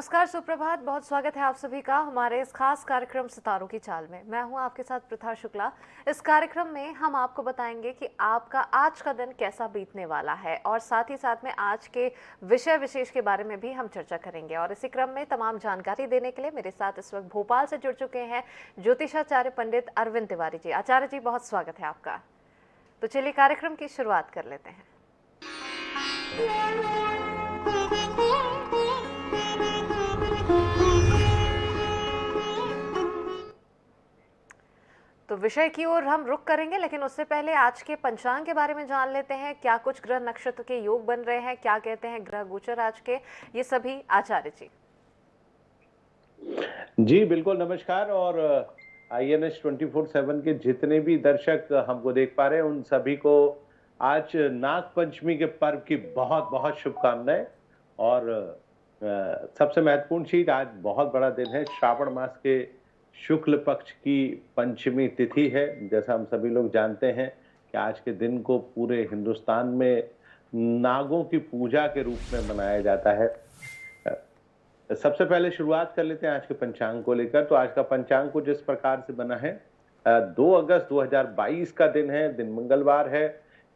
नमस्कार, सुप्रभात। बहुत स्वागत है आप सभी का हमारे इस खास कार्यक्रम सितारों की चाल में। मैं हूं आपके साथ प्रथा शुक्ला। इस कार्यक्रम में हम आपको बताएंगे कि आपका आज का दिन कैसा बीतने वाला है और साथ ही साथ में आज के विषय विशेष के बारे में भी हम चर्चा करेंगे। और इसी क्रम में तमाम जानकारी देने के लिए मेरे साथ इस वक्त भोपाल से जुड़ चुके हैं ज्योतिषाचार्य पंडित अरविंद तिवारी जी। आचार्य जी, बहुत स्वागत है आपका। तो चलिए कार्यक्रम की शुरुआत कर लेते हैं। तो विषय की ओर हम रुख करेंगे, लेकिन उससे पहले आज के पंचांग के बारे में जान लेते हैं। क्या कुछ ग्रह नक्षत्र के योग बन रहे हैं, क्या कहते हैं ग्रह गोचर आज के, ये सभी आचार्य जी। जी बिल्कुल, नमस्कार। और INS 24/7 के जितने भी दर्शक हमको देख पा रहे हैं उन सभी को आज नाग पंचमी के पर्व की बहुत बहुत शुभकामनाएं। और सबसे महत्वपूर्ण चीज, आज बहुत बड़ा दिन है। श्रावण मास के शुक्ल पक्ष की पंचमी तिथि है। जैसा हम सभी लोग जानते हैं कि आज के दिन को पूरे हिंदुस्तान में नागों की पूजा के रूप में मनाया जाता है। सबसे पहले शुरुआत कर लेते हैं आज के पंचांग को लेकर। तो आज का पंचांग कुछ इस प्रकार से बना है। 2 अगस्त 2022 का दिन है, दिन मंगलवार है।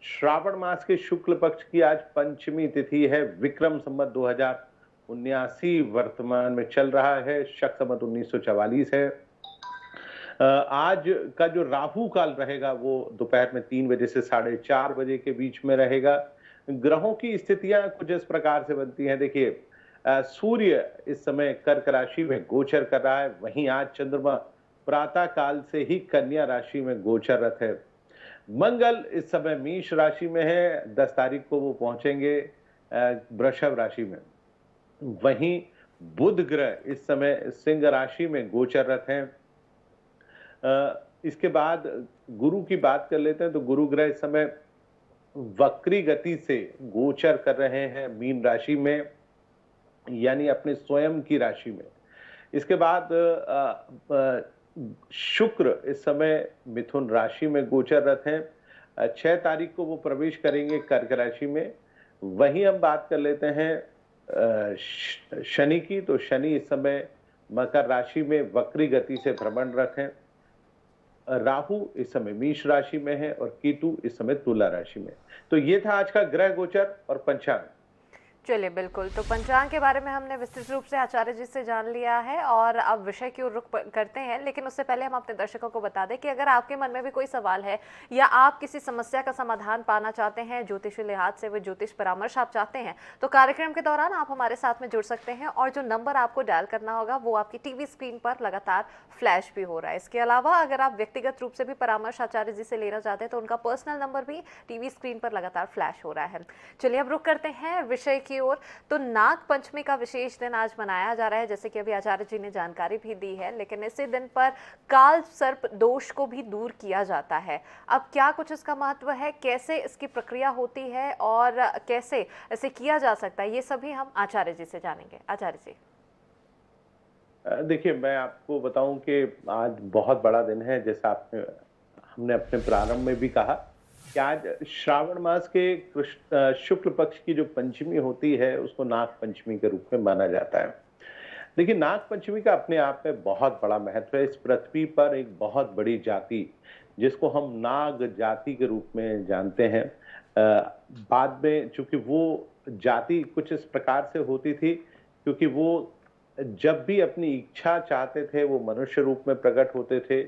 श्रावण मास के शुक्ल पक्ष की आज पंचमी तिथि है। विक्रम संवत 2079 वर्तमान में चल रहा है। शक संवत 1944 है। आज का जो राहु काल रहेगा वो दोपहर में 3 बजे से 4:30 बजे के बीच में रहेगा। ग्रहों की स्थितियां कुछ इस प्रकार से बनती हैं। देखिए, सूर्य इस समय कर्क राशि में गोचर कर रहा है। वहीं आज चंद्रमा प्रातः काल से ही कन्या राशि में गोचररत है। मंगल इस समय मेष राशि में है। 10 तारीख को वो पहुंचेंगे वृषभ राशि में। वहीं बुध ग्रह इस समय सिंह राशि में गोचररत हैं। इसके बाद गुरु की बात कर लेते हैं। तो गुरु ग्रह इस समय वक्री गति से गोचर कर रहे हैं मीन राशि में, यानी अपने स्वयं की राशि में। इसके बाद शुक्र इस समय मिथुन राशि में गोचररत हैं। 6 तारीख को वो प्रवेश करेंगे कर्क राशि में। वहीं हम बात कर लेते हैं शनि की। तो शनि इस समय मकर राशि में वक्री गति से भ्रमणरत हैं। राहु इस समय मेष राशि में है और केतु इस समय तुला राशि में। तो ये था आज का ग्रह गोचर और पंचांग। चलिए, बिल्कुल। तो पंचांग के बारे में हमने विस्तृत रूप से आचार्य जी से जान लिया है और अब विषय की ओर रुख करते हैं। लेकिन उससे पहले हम अपने दर्शकों को बता दें कि अगर आपके मन में भी कोई सवाल है या आप किसी समस्या का समाधान पाना चाहते हैं, ज्योतिषीय लिहाज से वो ज्योतिष परामर्श आप चाहते हैं, तो कार्यक्रम के दौरान आप हमारे साथ में जुड़ सकते हैं। और जो नंबर आपको डायल करना होगा वो आपकी टीवी स्क्रीन पर लगातार फ्लैश भी हो रहा है। इसके अलावा अगर आप व्यक्तिगत रूप से भी परामर्श आचार्य जी से लेना चाहते हैं तो उनका पर्सनल नंबर भी टीवी स्क्रीन पर लगातार फ्लैश हो रहा है। चलिए, अब रुख करते हैं विषय की ओर। तो नाग पंचमी का विशेष दिन आज मनाया जा रहा है, जैसे कि अभी आचार्य जी ने जानकारी भी दी है। लेकिन इसी दिन पर काल सर्प दोष को भी दूर किया जाता है। अब क्या कुछ इसका महत्व है, कैसे इसकी प्रक्रिया होती है और कैसे इसे किया जा सकता है, ये सभी हम आचार्य जी से जानेंगे। आचार्य जी, देखिए, मैं आपको बताऊं कि आज बहुत बड़ा दिन है। जैसा हमने अपने प्रारंभ में भी कहा कि आज श्रावण मास के शुक्ल पक्ष की जो पंचमी होती है उसको नाग पंचमी के रूप में माना जाता है। देखिए, नाग पंचमी का अपने आप में बहुत बड़ा महत्व है। इस पृथ्वी पर एक बहुत बड़ी जाति, जिसको हम नाग जाति के रूप में जानते हैं, बाद में चूंकि वो जाति कुछ इस प्रकार से होती थी, क्योंकि वो जब भी अपनी इच्छा चाहते थे वो मनुष्य रूप में प्रकट होते थे।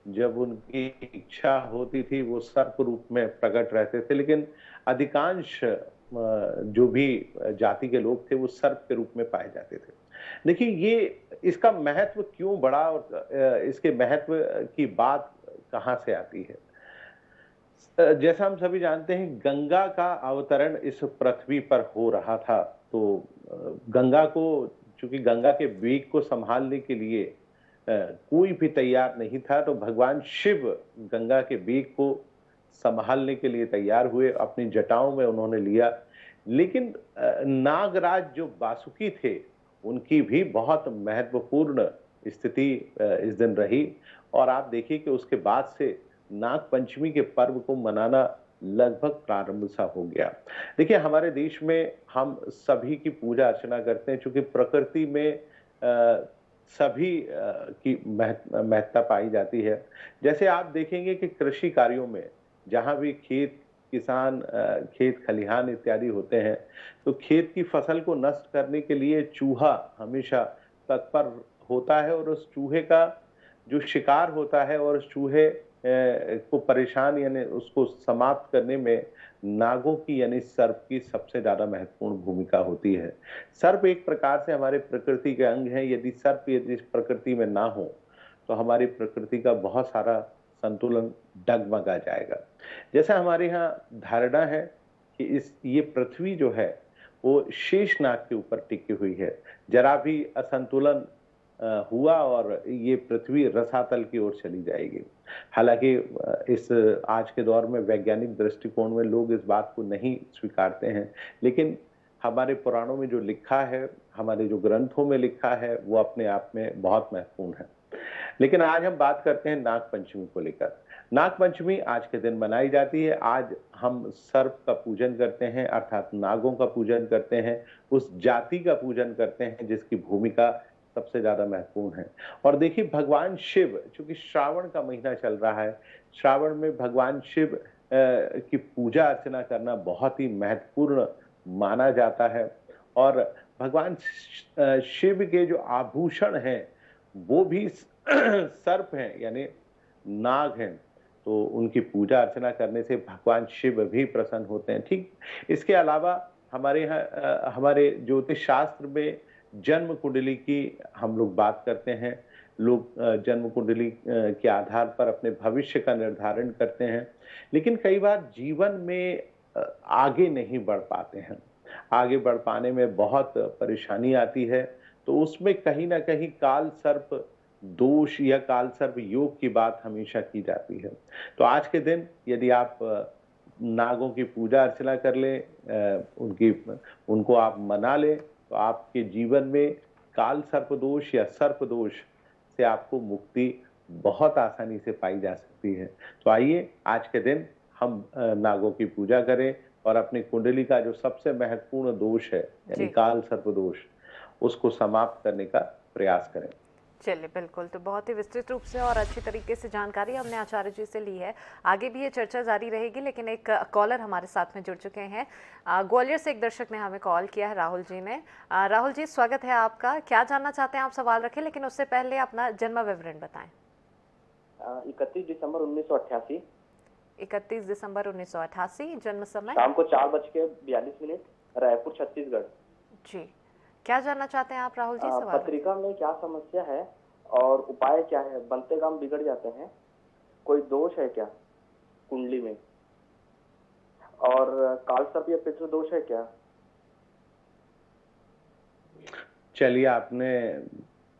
जब उनकी इच्छा होती थी वो सर्प रूप में प्रकट रहते थे। लेकिन अधिकांश जो भी जाति के लोग थे वो सर्प के रूप में पाए जाते थे। देखिए, ये इसका महत्व क्यों बढ़ा और इसके महत्व की बात कहाँ से आती है। जैसा हम सभी जानते हैं, गंगा का अवतरण इस पृथ्वी पर हो रहा था। तो गंगा को, चूंकि गंगा के वेग को संभालने के लिए कोई भी तैयार नहीं था, तो भगवान शिव गंगा के वेग को संभालने के लिए तैयार हुए, अपनी जटाओं में उन्होंने लिया। लेकिन नागराज जो वासुकी थे उनकी भी बहुत महत्वपूर्ण स्थिति इस दिन रही। और आप देखिए कि उसके बाद से नाग पंचमी के पर्व को मनाना लगभग प्रारंभ सा हो गया। देखिए, हमारे देश में हम सभी की पूजा अर्चना करते हैं, चूंकि प्रकृति में सभी की महत्ता पाई जाती है। जैसे आप देखेंगे कि कृषि कार्यों में जहां भी खेत खलिहान इत्यादि होते हैं, तो खेत की फसल को नष्ट करने के लिए चूहा हमेशा तत्पर होता है, और उस चूहे का जो शिकार होता है और उस चूहे को परेशान यानी उसको समाप्त करने में नागों की यानी सर्प की सबसे ज्यादा महत्वपूर्ण भूमिका होती है। सर्प एक प्रकार से हमारे प्रकृति के अंग हैं। यदि प्रकृति में ना हो तो हमारी प्रकृति का बहुत सारा संतुलन डगमगा जाएगा। जैसा हमारे यहाँ धारणा है कि इस ये पृथ्वी जो है वो शेषनाग के ऊपर टिकी हुई है। जरा भी असंतुलन हुआ और ये पृथ्वी रसातल की ओर चली जाएगी। हालांकि इस आज के दौर में वैज्ञानिक दृष्टिकोण में लोग इस बात को नहीं स्वीकारते हैं, लेकिन हमारे पुराणों में जो लिखा है, हमारे जो ग्रंथों में लिखा है, वो अपने आप में बहुत महत्वपूर्ण है। लेकिन आज हम बात करते हैं नाग पंचमी को लेकर। नाग पंचमी आज के दिन मनाई जाती है। आज हम सर्प का पूजन करते हैं, अर्थात नागों का पूजन करते हैं, उस जाति का पूजन करते हैं जिसकी भूमिका सबसे ज्यादा महत्वपूर्ण है। और देखिए, भगवान शिव, चूंकि श्रावण का महीना चल रहा है, श्रावण में भगवान शिव की पूजा अर्चना करना बहुत ही महत्वपूर्ण माना जाता है। और भगवान शिव के जो आभूषण हैं वो भी सर्प हैं, यानी नाग हैं। तो उनकी पूजा अर्चना करने से भगवान शिव भी प्रसन्न होते हैं। ठीक इसके अलावा हमारे यहाँ हमारे ज्योतिष शास्त्र में जन्म कुंडली की हम लोग बात करते हैं। लोग जन्म कुंडली के आधार पर अपने भविष्य का निर्धारण करते हैं, लेकिन कई बार जीवन में आगे नहीं बढ़ पाते हैं। आगे बढ़ पाने में बहुत परेशानी आती है, तो उसमें कहीं ना कहीं काल सर्प दोष या काल सर्प योग की बात हमेशा की जाती है। तो आज के दिन यदि आप नागों की पूजा अर्चना कर लें, उनको आप मना लें, तो आपके जीवन में काल सर्प दोष या सर्प दोष से आपको मुक्ति बहुत आसानी से पाई जा सकती है। तो आइए आज के दिन हम नागों की पूजा करें और अपनी कुंडली का जो सबसे महत्वपूर्ण दोष है यानी काल सर्प दोष, उसको समाप्त करने का प्रयास करें। चलिए, बिल्कुल। तो बहुत ही विस्तृत रूप से और अच्छी तरीके से जानकारी हमने आचार्य जी से ली है। आगे भी ये चर्चा जारी रहेगी, लेकिन एक कॉलर हमारे साथ में जुड़ चुके हैं। ग्वालियर से एक दर्शक ने हमें कॉल किया है, राहुल जी ने। राहुल जी, स्वागत है आपका। क्या जानना चाहते हैं आप? सवाल रखें, लेकिन उससे पहले अपना जन्म विवरण बताएं। 31 दिसंबर 1988। 31 दिसंबर 1988। जन्म समय? शाम को 4:42, रायपुर, छत्तीसगढ़। जी, क्या जानना चाहते हैं आप राहुल जी? सवाल। पत्रिका में क्या समस्या है और उपाय क्या है? बनते काम बिगड़ जाते हैं, कोई दोष है क्या कुंडली में? और काल सर्प या पितृ दोष है क्या? चलिए, आपने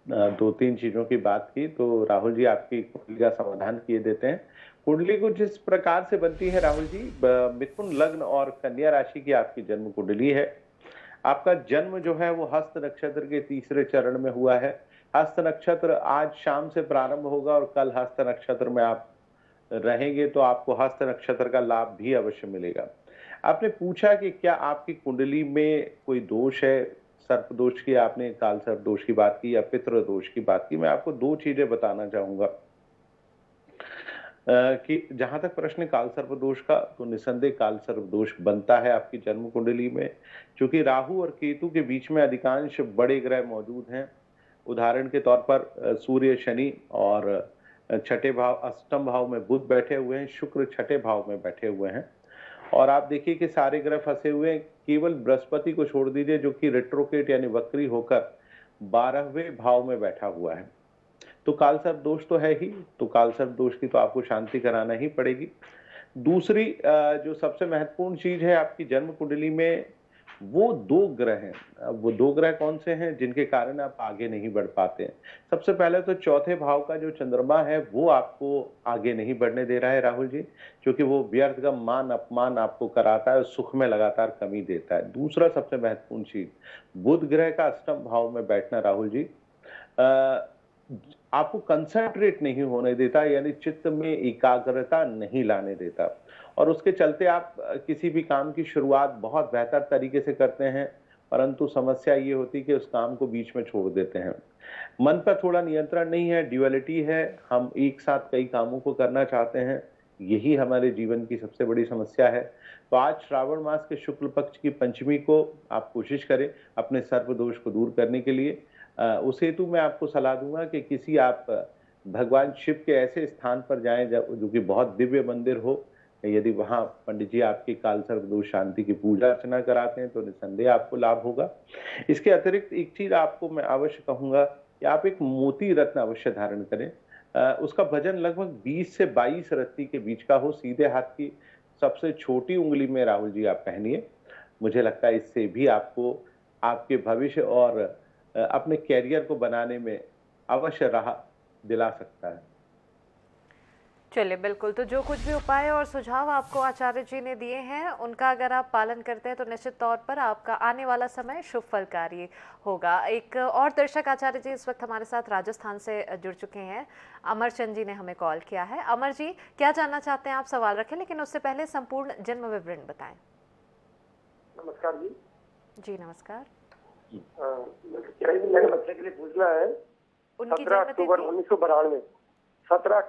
2-3 चीजों की बात की, तो राहुल जी आपकी कुंडली का समाधान किए देते हैं। कुंडली को जिस प्रकार से बनती है राहुल जी, मिथुन लग्न और कन्या राशि की आपकी जन्म कुंडली है। आपका जन्म जो है वो हस्त नक्षत्र के तीसरे चरण में हुआ है। हस्त नक्षत्र आज शाम से प्रारंभ होगा और कल हस्त नक्षत्र में आप रहेंगे, तो आपको हस्त नक्षत्र का लाभ भी अवश्य मिलेगा। आपने पूछा कि क्या आपकी कुंडली में कोई दोष है, सर्प दोष की, आपने काल सर्प दोष की बात की या पितृ दोष की बात की। मैं आपको 2 चीजें बताना चाहूंगा कि जहां तक प्रश्न काल सर्प दोष का, तो निसंदेह काल सर्प दोष बनता है आपकी जन्म कुंडली में, क्योंकि राहु और केतु के बीच में अधिकांश बड़े ग्रह मौजूद हैं। उदाहरण के तौर पर सूर्य, शनि, और छठे भाव अष्टम भाव में बुध बैठे हुए हैं, शुक्र छठे भाव में बैठे हुए हैं। और आप देखिए कि सारे ग्रह फंसे हुए हैं, केवल बृहस्पति को छोड़ दीजिए जो कि रेट्रोकेट यानी वक्री होकर 12वें भाव में बैठा हुआ है। तो काल सर्प दोष तो है ही, तो काल सर्प दोष की तो आपको शांति कराना ही पड़ेगी। दूसरी जो सबसे महत्वपूर्ण चीज है आपकी जन्म कुंडली में, वो 2 ग्रह हैं। अब वो 2 ग्रह कौन से हैं जिनके कारण आप आगे नहीं बढ़ पाते हैं? सबसे पहले तो चौथे भाव का जो चंद्रमा है वो आपको आगे नहीं बढ़ने दे रहा है राहुल जी, क्योंकि वो व्यर्थ का मान अपमान आपको कराता है और सुख में लगातार कमी देता है। दूसरा सबसे महत्वपूर्ण चीज, बुध ग्रह का अष्टम भाव में बैठना राहुल जी, आपको कंसंट्रेट नहीं होने देता, यानी चित्त में एकाग्रता नहीं लाने देता, और उसके चलते आप किसी भी काम की शुरुआत बहुत बेहतर तरीके से करते हैं, परंतु समस्या ये होती है कि उस काम को बीच में छोड़ देते हैं। मन पर थोड़ा नियंत्रण नहीं है, ड्युअलिटी है, हम एक साथ कई कामों को करना चाहते हैं, यही हमारे जीवन की सबसे बड़ी समस्या है। तो आज श्रावण मास के शुक्ल पक्ष की पंचमी को आप कोशिश करें अपने सर्प दोष को दूर करने के लिए। उस हेतु मैं आपको सलाह दूंगा कि किसी आप भगवान शिव के ऐसे स्थान पर जाएं जो कि बहुत दिव्य मंदिर हो। यदि वहां पंडित जी आपकी काल सर्प दोष शांति की पूजा अर्चना कराते हैं तो निसंदेह आपको लाभ होगा। इसके अतिरिक्त एक चीज आपको मैं अवश्य कहूंगा कि आप एक मोती रत्न अवश्य धारण करें। उसका वजन लगभग 20 से 22 रत्ती के बीच का हो, सीधे हाथ की सबसे छोटी उंगली में राहुल जी आप पहनिए। मुझे लगता है इससे भी आपको आपके भविष्य और अपने कैरियर को बनाने में अवश्य राह दिला सकता है। चलिए बिल्कुल, तो जो कुछ भी उपाय और सुझाव आपको आचार्य जी ने दिए हैं उनका अगर आप पालन करते हैं तो निश्चित तौर पर आपका आने वाला समय शुभ फलकारी होगा। एक और दर्शक आचार्य जी इस वक्त हमारे साथ राजस्थान से जुड़ चुके हैं, अमरचंद जी ने हमें कॉल किया है। अमर जी, क्या जानना चाहते हैं आप? सवाल रखें, लेकिन उससे पहले संपूर्ण जन्म विवरण बताएं। नमस्कार जी। जी नमस्कार। मेरे बच्चे के लिए पूछना है। उनकी 17 अक्टूबर 1992। 17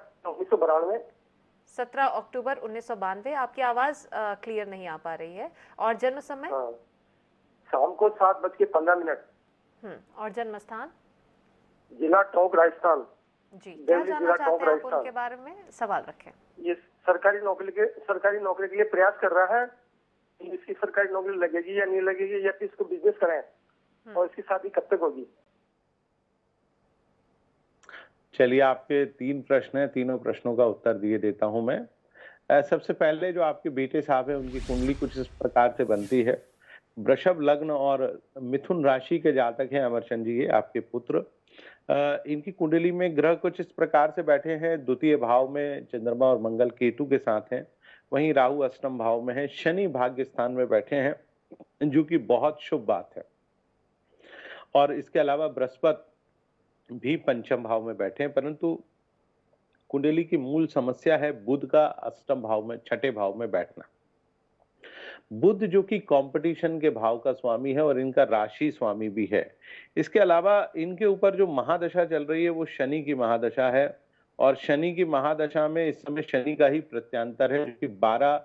अक्टूबर 1992। आपकी आवाज क्लियर नहीं आ पा रही है। और जन्म समय? हाँ, शाम को 7:15। और जन्म स्थान? जिला टोंक, राजस्थान। जी, क्या जानना चाहते हैं आप उनके बारे में? सवाल रखें। ये सरकारी नौकरी के लिए प्रयास कर रहा है। इसकी सरकारी नौकरी लगेगी या नहीं लगेगी, या फिर इसको बिजनेस करें, और इसकी शादी कब तक होगी? चलिए, आपके 3 प्रश्न हैं, तीनों प्रश्नों का उत्तर दिए देता हूं मैं। सबसे पहले जो आपके बेटे साहब हैं उनकी कुंडली कुछ इस प्रकार से बनती है। वृषभ लग्न और मिथुन राशि के जातक हैं अमरचंद जी, ये आपके पुत्र। इनकी कुंडली में ग्रह कुछ इस प्रकार से बैठे हैं। द्वितीय भाव में चंद्रमा और मंगल केतु के साथ हैं, वहीं राहु अष्टम भाव में है, शनि भाग्य स्थान में बैठे हैं, जो कि बहुत शुभ बात है। और इसके अलावा बृहस्पति भी पंचम भाव में बैठे हैं, परंतु कुंडली की मूल समस्या है बुध का अष्टम भाव में, छठे भाव में बैठना। बुध जो कि कंपटीशन के भाव का स्वामी है और इनका राशि स्वामी भी है। इसके अलावा इनके ऊपर जो महादशा चल रही है वो शनि की महादशा है, और शनि की महादशा में इस समय शनि का ही प्रत्यांतर है, जो कि 12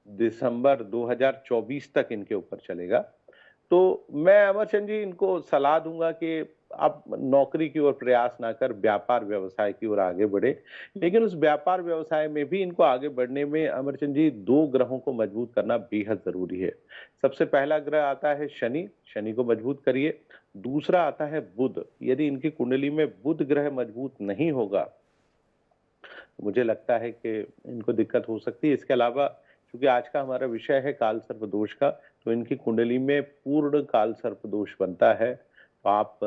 दिसंबर 2024 तक इनके ऊपर चलेगा। तो मैं अमरचंद जी इनको सलाह दूंगा कि आप नौकरी की ओर प्रयास ना कर व्यापार व्यवसाय की ओर आगे बढ़े। लेकिन उस व्यापार व्यवसाय में भी इनको आगे बढ़ने में अमरचंद जी 2 ग्रहों को मजबूत करना बेहद जरूरी है। सबसे पहला ग्रह आता है शनि, शनि को मजबूत करिए। दूसरा आता है बुध। यदि इनकी कुंडली में बुध ग्रह मजबूत नहीं होगा तो मुझे लगता है कि इनको दिक्कत हो सकती है। इसके अलावा क्योंकि आज का हमारा विषय है काल सर्प दोष का, तो इनकी कुंडली में पूर्ण काल सर्प दोष बनता है। तो आप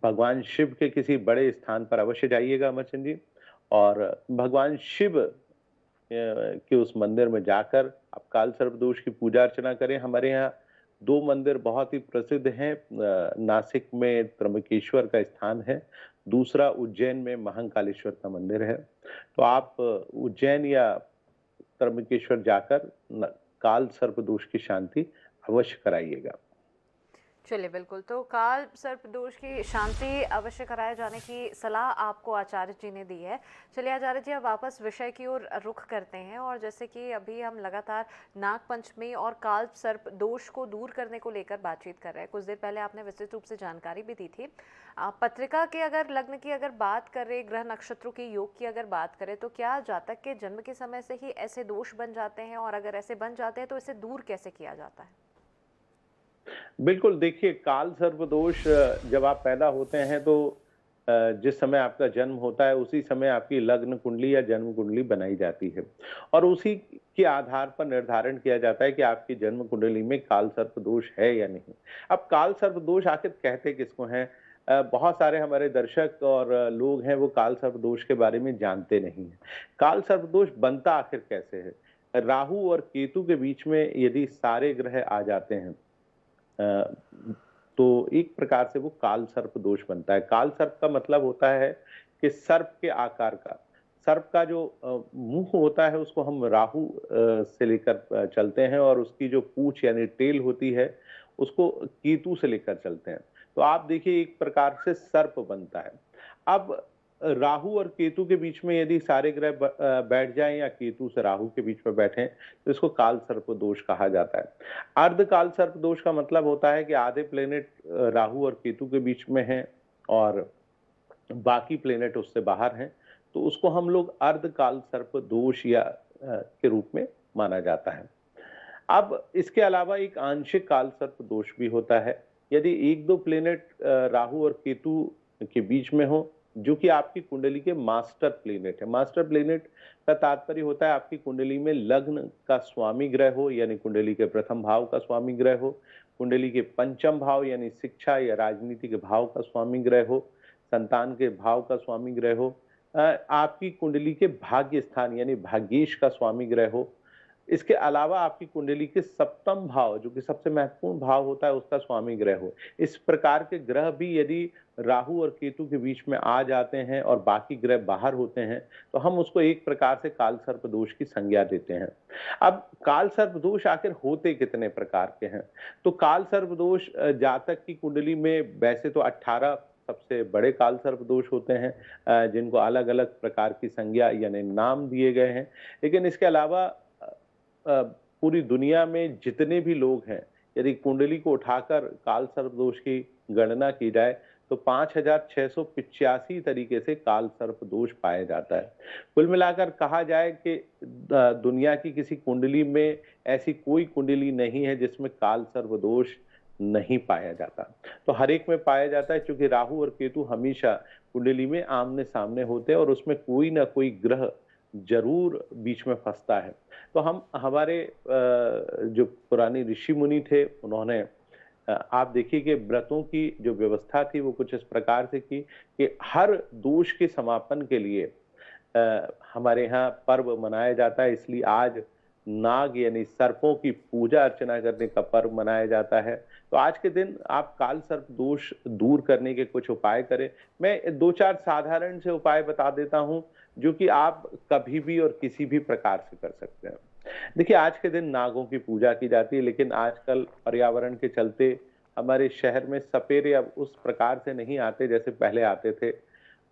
भगवान शिव के किसी बड़े स्थान पर अवश्य जाइएगा अमरचंद जी, और भगवान शिव के उस मंदिर में जाकर आप काल सर्प दोष की पूजा अर्चना करें। हमारे यहाँ 2 मंदिर बहुत ही प्रसिद्ध हैं। नासिक में त्र्यंबकेश्वर का स्थान है, दूसरा उज्जैन में महाकालेश्वर का मंदिर है। तो आप उज्जैन या त्र्यंबकेश्वर जाकर काल सर्प दोष की शांति अवश्य कराइएगा। चलिए बिल्कुल, तो काल सर्प दोष की शांति अवश्य कराए जाने की सलाह आपको आचार्य जी ने दी है। चलिए आचार्य जी, अब वापस विषय की ओर रुख करते हैं। और जैसे कि अभी हम लगातार नाग पंचमी और काल सर्प दोष को दूर करने को लेकर बातचीत कर रहे हैं। कुछ देर पहले आपने विस्तृत रूप से जानकारी भी दी थी। पत्रिका के अगर लग्न की अगर बात करें, ग्रह नक्षत्रों की योग की अगर बात करें, तो क्या जातक के जन्म के समय से ही ऐसे दोष बन जाते हैं? और अगर ऐसे बन जाते हैं तो इसे दूर कैसे किया जाता है? बिल्कुल, देखिए, काल सर्प दोष जब आप पैदा होते हैं तो जिस समय आपका जन्म होता है उसी समय आपकी लग्न कुंडली या जन्म कुंडली बनाई जाती है, और उसी के आधार पर निर्धारण किया जाता है कि आपकी जन्म कुंडली में काल सर्प दोष है या नहीं। अब काल सर्प दोष आखिर कहते किसको हैं? बहुत सारे हमारे दर्शक और लोग हैं वो काल सर्प दोष के बारे में जानते नहीं है। काल सर्प दोष बनता आखिर कैसे है? राहु और केतु के बीच में यदि सारे ग्रह आ जाते हैं तो एक प्रकार से वो काल सर्प दोष बनता है। काल सर्प का मतलब होता है कि सर्प के आकार का, सर्प का जो मुंह होता है उसको हम राहु से लेकर चलते हैं, और उसकी जो पूंछ यानी टेल होती है उसको केतु से लेकर चलते हैं। तो आप देखिए एक प्रकार से सर्प बनता है। अब राहु और केतु के बीच में यदि सारे ग्रह बैठ जाएं या केतु से राहु के बीच में बैठें तो इसको काल सर्प दोष कहा जाता है। अर्ध काल सर्प दोष का मतलब होता है कि आधे प्लेनेट राहु और केतु के बीच में हैं और बाकी प्लेनेट उससे बाहर हैं, तो उसको हम लोग अर्धकाल सर्प दोष या के रूप में माना जाता है। अब इसके अलावा एक आंशिक काल सर्प दोष भी होता है। यदि एक दो प्लेनेट राहु और केतु के बीच में हो, जो कि आपकी कुंडली के मास्टर प्लेनेट है। मास्टर प्लेनेट का तात्पर्य होता है आपकी कुंडली में लग्न का स्वामी ग्रह हो, यानी कुंडली के प्रथम भाव का स्वामी ग्रह हो, कुंडली के पंचम भाव यानी शिक्षा या राजनीति के भाव का स्वामी ग्रह हो, संतान के भाव का स्वामी ग्रह हो, आपकी कुंडली के भाग्य स्थान यानी भाग्येश का स्वामी ग्रह हो। इसके अलावा आपकी कुंडली के सप्तम भाव, जो कि सबसे महत्वपूर्ण भाव होता है, उसका स्वामी ग्रह हो। इस प्रकार के ग्रह भी यदि राहु और केतु के बीच में आ जाते हैं और बाकी ग्रह बाहर होते हैं तो हम उसको एक प्रकार से काल सर्प दोष की संज्ञा देते हैं। अब काल सर्प दोष आखिर होते कितने प्रकार के हैं? तो काल सर्प दोष जातक की कुंडली में वैसे तो 18 सबसे बड़े काल सर्प दोष होते हैं, जिनको अलग अलग प्रकार की संज्ञा यानी नाम दिए गए हैं। लेकिन इसके अलावा पूरी दुनिया में जितने भी लोग हैं, यदि कुंडली को उठाकर काल सर्प दोष की गणना की जाए तो 5685 तरीके से काल सर्प दोष पाया जाता है। कुल मिलाकर कहा जाए कि दुनिया की किसी कुंडली में ऐसी कोई कुंडली नहीं है जिसमें काल सर्प दोष नहीं पाया जाता। तो हर एक में पाया जाता है, क्योंकि राहु और केतु हमेशा कुंडली में आमने सामने होते हैं और उसमें कोई ना कोई ग्रह जरूर बीच में फंसता है। तो हम हमारे जो पुराने ऋषि मुनि थे उन्होंने आप देखिए कि व्रतों की जो व्यवस्था थी वो कुछ इस प्रकार से की कि हर दोष के समापन के लिए हमारे यहाँ पर्व मनाया जाता है। इसलिए आज नाग यानी सर्पों की पूजा अर्चना करने का पर्व मनाया जाता है। तो आज के दिन आप काल सर्प दोष दूर करने के कुछ उपाय करें। मैं दो चार साधारण से उपाय बता देता हूं जो कि आप कभी भी और किसी भी प्रकार से कर सकते हैं। देखिए, आज के दिन नागों की पूजा की जाती है, लेकिन आजकल पर्यावरण के चलते हमारे शहर में सपेरे अब उस प्रकार से नहीं आते जैसे पहले आते थे,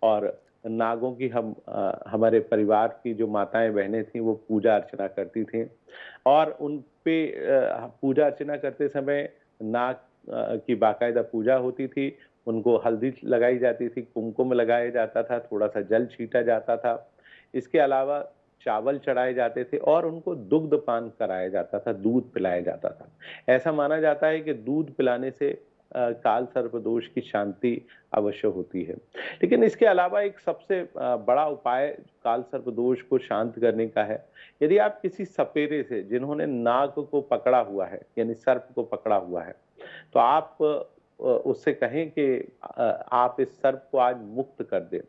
और नागों की हमारे परिवार की जो माताएं बहनें थीं वो पूजा अर्चना करती थीं, और उन पे पूजा अर्चना करते समय नाग की बाकायदा पूजा होती थी। उनको हल्दी लगाई जाती थी, कुमकुम लगाया जाता था, थोड़ा सा जल छीटा जाता था। इसके अलावा चावल चढ़ाए जाते थे और उनको दुग्ध पान कराया जाता था, दूध पिलाया जाता था। ऐसा माना जाता है कि दूध पिलाने से काल सर्प दोष की शांति अवश्य होती है। लेकिन इसके अलावा एक सबसे बड़ा उपाय काल सर्प दोष को शांत करने का है। यदि आप किसी सपेरे से जिन्होंने नाग को पकड़ा हुआ है यानी सर्प को पकड़ा हुआ है, तो आप उससे कहें कि आप इस सर्प को आज मुक्त कर दें।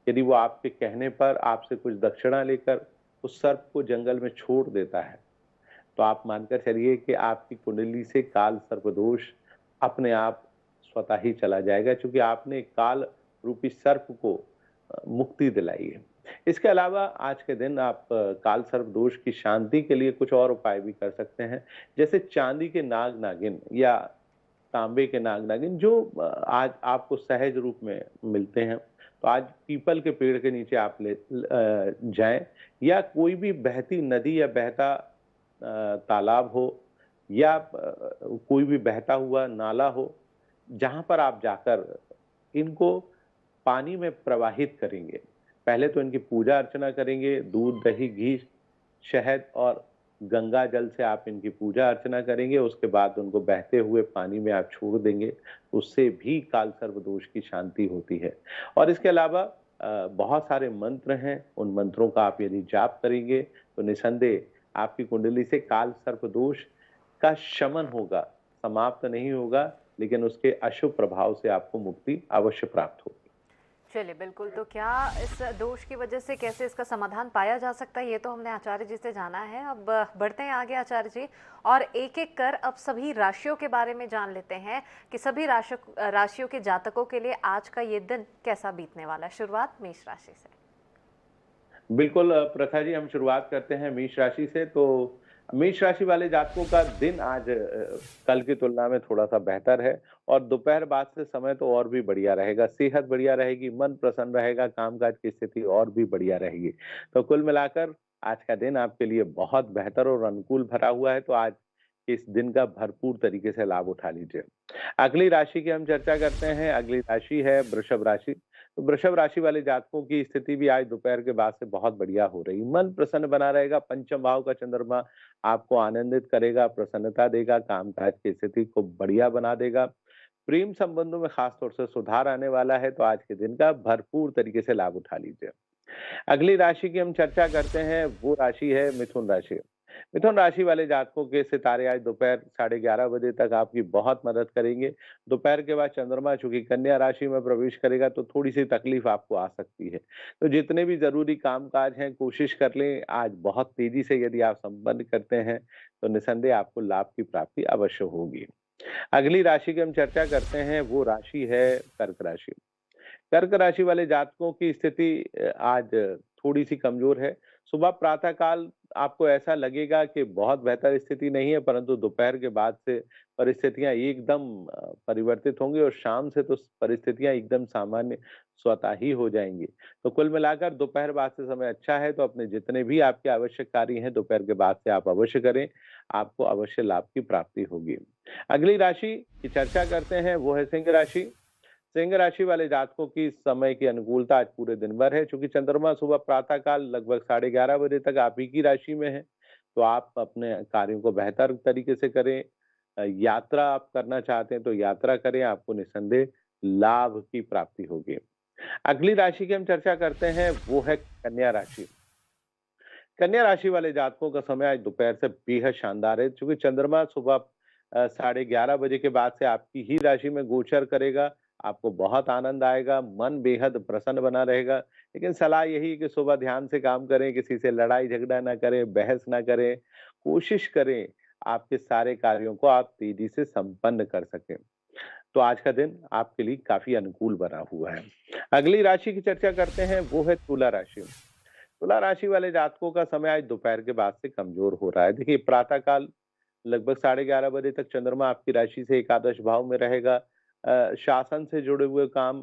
यदि वो आपके कहने पर आपसे कुछ दक्षिणा लेकर उस सर्प को जंगल में छोड़ देता है, तो आप मानकर चलिए कि आपकी कुंडली से काल सर्प दोष अपने आप स्वतः ही चला जाएगा, क्योंकि आपने काल रूपी सर्प को मुक्ति दिलाई है। इसके अलावा आज के दिन आप काल सर्प दोष की शांति के लिए कुछ और उपाय भी कर सकते हैं, जैसे चांदी के नाग नागिन या तांबे के नाग नागिन जो आज आपको सहज रूप में मिलते हैं। तो आज पीपल के पेड़ के नीचे आप ले जाएं, या कोई भी बहती नदी या बहता तालाब हो या कोई भी बहता हुआ नाला हो, जहां पर आप जाकर इनको पानी में प्रवाहित करेंगे। पहले तो इनकी पूजा अर्चना करेंगे, दूध दही घी शहद और गंगा जल से आप इनकी पूजा अर्चना करेंगे। उसके बाद उनको बहते हुए पानी में आप छोड़ देंगे, उससे भी काल सर्प दोष की शांति होती है। और इसके अलावा बहुत सारे मंत्र हैं, उन मंत्रों का आप यदि जाप करेंगे तो निसंदेह आपकी कुंडली से काल सर्प दोष का शमन होगा, समाप्त नहीं होगा, लेकिन उसके अशुभ प्रभाव से आपको मुक्ति अवश्य प्राप्त होगी। चलिए बिल्कुल, तो क्या इस दोष की वजह से कैसे इसका समाधान पाया जा सकता है, ये तो हमने आचार्य जी से जाना है। अब बढ़ते हैं आगे आचार्य जी, और एक-एक कर अब सभी राशियों के बारे में जान लेते हैं कि सभी राशियों के जातकों के लिए आज का ये दिन कैसा बीतने वाला है। शुरुआत मेष राशि से। बिल्कुल प्रथा जी, हम शुरुआत करते हैं मेष राशि से। तो मेष राशि वाले जातकों का दिन आज कल की तुलना में थोड़ा-सा बेहतर है और दोपहर बाद से समय तो और भी बढ़िया रहेगा। सेहत बढ़िया रहेगी, मन प्रसन्न रहेगा, कामकाज की स्थिति और भी बढ़िया रहेगी। तो कुल मिलाकर आज का दिन आपके लिए बहुत बेहतर और अनुकूल भरा हुआ है, तो आज इस दिन का भरपूर तरीके से लाभ उठा लीजिए। अगली राशि की हम चर्चा करते हैं। अगली राशि है वृषभ राशि। तो वृषभ राशि वाले जातकों की स्थिति भी आज दोपहर के बाद से बहुत बढ़िया हो रही। मन प्रसन्न बना रहेगा, पंचम भाव का चंद्रमा आपको आनंदित करेगा, प्रसन्नता देगा, कामकाज की स्थिति को बढ़िया बना देगा। प्रेम संबंधों में खास तौर से सुधार आने वाला है, तो आज के दिन का भरपूर तरीके से लाभ उठा लीजिए। अगली राशि की हम चर्चा करते हैं, वो राशि है मिथुन राशि। मिथुन राशि वाले जातकों के सितारे आज दोपहर 11:30 बजे तक आपकी बहुत मदद करेंगे। दोपहर के बाद चंद्रमा चूंकि कन्या राशि में प्रवेश करेगा, तो थोड़ी-सी तकलीफ आपको आ सकती है। तो जितने भी ज़रूरी काम-काज हैं, कोशिश कर लें आज बहुत तेज़ी से यदि आप संपन्न करते हैं, तो निसंदेह आपको लाभ की प्राप्ति अवश्य होगी। अगली राशि की हम चर्चा करते हैं, वो राशि है कर्क राशि। कर्क राशि वाले जातकों की स्थिति आज थोड़ी-सी कमज़ोर है। सुबह प्रातः काल आपको ऐसा लगेगा कि बहुत बेहतर स्थिति नहीं है, परंतु दोपहर के बाद से परिस्थितियाँ एकदम परिवर्तित होंगी और शाम से तो परिस्थितियाँ एकदम सामान्य स्वतः ही हो जाएँगी। तो कुल मिलाकर दोपहर बाद से समय अच्छा है, तो अपने जितने भी आपके आवश्यक कार्य हैं, दोपहर के बाद से आप अवश्य करें, आपको अवश्य लाभ की प्राप्ति होगी। अगली राशि की चर्चा करते हैं, वो है सिंह राशि। सिंह राशि वाले जातकों की समय की अनुकूलता आज पूरे दिन भर है, चूंकि चंद्रमा सुबह प्रातः काल लगभग 11:30 बजे तक आप ही की राशि में है, तो आप अपने कार्यों को बेहतर तरीके से करें। यात्रा आप करना चाहते हैं तो यात्रा करें, आपको निस्संदेह लाभ की प्राप्ति होगी। अगली राशि की हम चर्चा करते हैं, वो है कन्या राशि। कन्या राशि वाले जातकों का समय आज दोपहर से बेहद शानदार है, क्योंकि चंद्रमा सुबह 11:30 बजे के बाद से आपकी ही राशि में गोचर करेगा। आपको बहुत आनंद आएगा, मन बेहद प्रसन्न बना रहेगा। लेकिन सलाह यही है कि सुबह ध्यान से काम करें, किसी से लड़ाई झगड़ा ना करें, बहस ना करें। कोशिश करें आपके सारे कार्यों को आप तेजी से संपन्न कर सकें। तो आज का दिन आपके लिए काफी अनुकूल बना हुआ है। अगली राशि की चर्चा करते हैं, वो है तुला राशि। तुला राशि वाले जातकों का समय आज दोपहर के बाद से कमजोर हो रहा है। देखिए प्रातः काल लगभग 11:30 बजे तक चंद्रमा आपकी राशि से एकादश भाव में रहेगा। शासन से जुड़े हुए काम,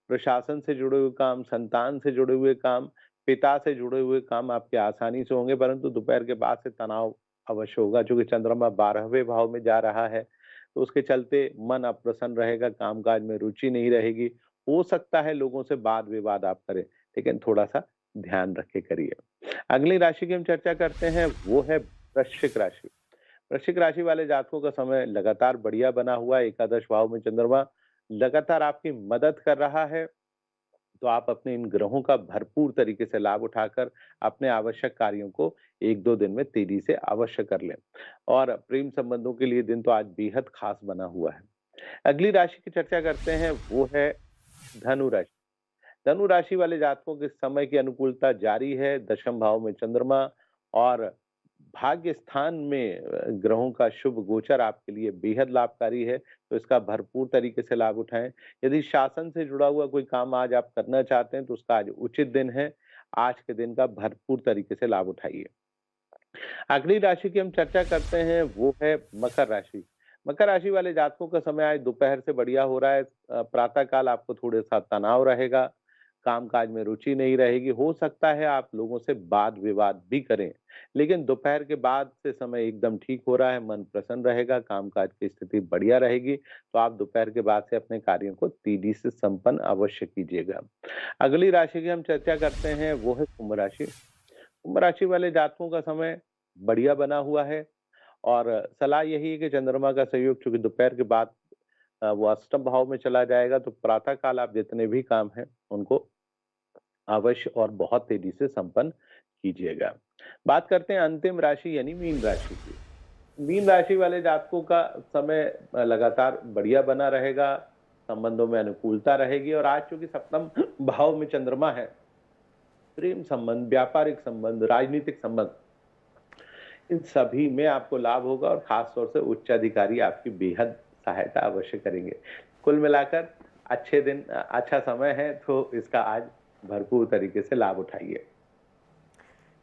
प्रशासन से जुड़े हुए काम, संतान से जुड़े हुए काम, पिता से जुड़े हुए काम आपके आसानी से होंगे, परंतु दोपहर के बाद से तनाव अवश्य होगा, क्योंकि चंद्रमा 12वें भाव में जा रहा है। तो उसके चलते मन अप्रसन्न रहेगा, कामकाज में रुचि नहीं रहेगी। हो सकता है लोगों से वाद विवाद आप करें, लेकिन थोड़ा सा ध्यान रख के करिए। अगली राशि की हम चर्चा करते हैं, वो है वृश्चिक राशि। वृश्चिक राशि वाले जातकों का समय लगातार बढ़िया बना हुआ है। एकादश भाव में चंद्रमा लगातार आपकी मदद कर रहा है, तो आप अपने इन ग्रहों का भरपूर तरीके से लाभ उठाकर अपने आवश्यक कार्यों को 1-2 दिन में तेजी से अवश्य कर लें। और प्रेम संबंधों के लिए दिन तो आज बेहद खास बना हुआ है। अगली राशि की चर्चा करते हैं, वो है धनु राशि। धनु राशि वाले जातकों के समय की अनुकूलता जारी है। दशम भाव में चंद्रमा और भाग्य स्थान में ग्रहों का शुभ गोचर आपके लिए बेहद लाभकारी है, तो इसका भरपूर तरीके से लाभ उठाएं। यदि शासन से जुड़ा हुआ कोई काम आज आप करना चाहते हैं, तो उसका आज उचित दिन है। आज के दिन का भरपूर तरीके से लाभ उठाइए। अगली राशि की हम चर्चा करते हैं, वो है मकर राशि। मकर राशि वाले जातकों का समय आज दोपहर से बढ़िया हो रहा है। प्रातः काल आपको थोड़ा सा तनाव रहेगा, कामकाज में रुचि नहीं रहेगी। हो सकता है आप लोगों से वाद विवाद भी करें, लेकिन दोपहर के बाद से समय एकदम ठीक हो रहा है, मन प्रसन्न रहेगा, कामकाज की स्थिति बढ़िया रहेगी। तो आप दोपहर के बाद से अपने कार्यों को तेजी से संपन्न अवश्य कीजिएगा। अगली राशि की हम चर्चा करते हैं, वो है कुंभ राशि। कुंभ राशि वाले जातकों का समय बढ़िया बना हुआ है और सलाह यही है कि चंद्रमा का सहयोग चूंकि दोपहर के बाद वो अष्टम भाव में चला जाएगा, तो प्रातः काल आप जितने भी काम हैं उनको अवश्य और बहुत तेजी से संपन्न कीजिएगा। बात करते हैं अंतिम राशि यानी मीन राशि की। मीन राशि वाले जातकों का समय लगातार बढ़िया बना रहेगा। संबंधों में अनुकूलता रहेगी। और आज चूंकि सप्तम भाव में चंद्रमा है, प्रेम संबंध, व्यापारिक संबंध, राजनीतिक संबंध, इन सभी में आपको लाभ होगा और खास तौर से उच्च अधिकारी आपकी बेहद सहायता अवश्य करेंगे। कुल मिलाकर अच्छे दिन, अच्छा समय है, तो इसका आज भरपूर तरीके से लाभ उठाइए।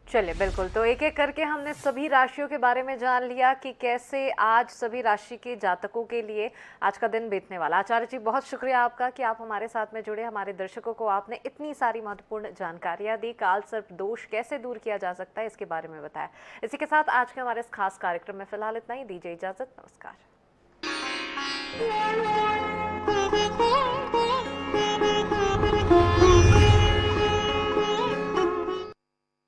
चलिए बिल्कुल, तो एक एक करके हमने सभी राशियों के बारे में जान लिया कि कैसे आज सभी राशि के जातकों के लिए आज का दिन बीतने वाला। आचार्य जी, बहुत शुक्रिया आपका कि आप हमारे साथ में जुड़े, हमारे दर्शकों को आपने इतनी सारी महत्वपूर्ण जानकारियां दी, काल सर्प दोष कैसे दूर किया जा सकता है इसके बारे में बताया। इसी के साथ आज के हमारे इस खास कार्यक्रम में फिलहाल इतना ही, दीजिए इजाजत, नमस्कार।